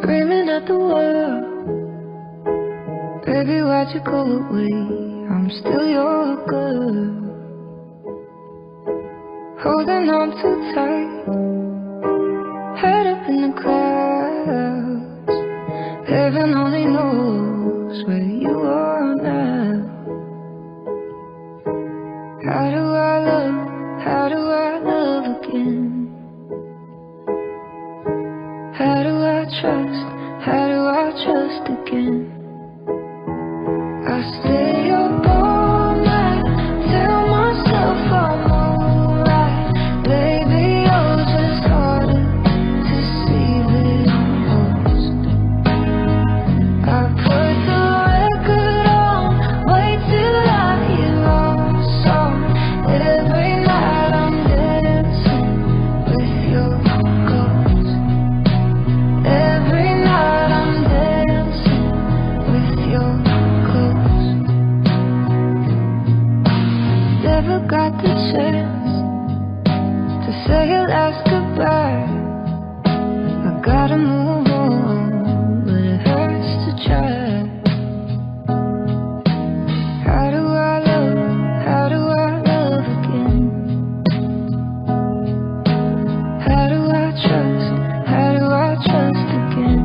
screaming at the world. Baby, why'd you go away? I'm still your girl. Holding on too tight, head up in the clouds. Heaven only knows where you are now. How do I love again? How do I trust again? I stay up all night, tell myself I'm alright. Baby, you're just harder to see than most. I put the record on, wait till I hear our song. Every night I'm dancing with your ghost. Every night I'm dancing with your ghost. Never got the chance to say your last goodbye. I gotta move on, but it hurts to try. How do I love again? How do I trust again?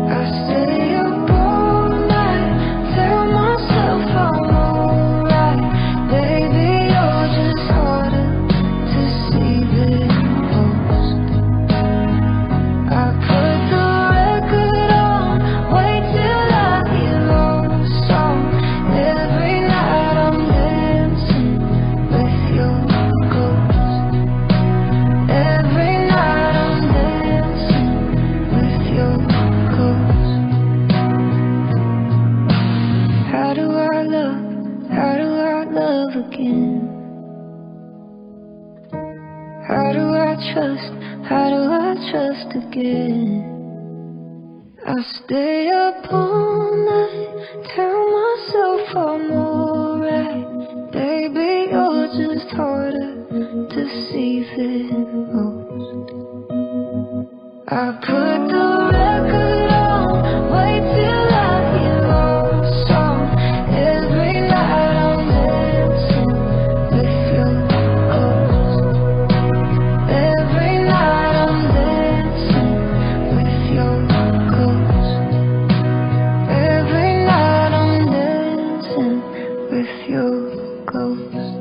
I stay up all night, tell myself I'm alright. Baby, you're just harder to see than most. I put the record on, wait till I hear our song. Every night I'm dancing with your ghost. Every night I'm dancing with your ghost. How do I love again? How do I trust again? I stay up all night, tell myself I'm alright. Baby, you're just harder to see than most. I put the record on, wait till I hear our song. Every night I'm dancing with your ghost. Every night I'm dancing with your ghost. Every night I'm dancing with your ghost.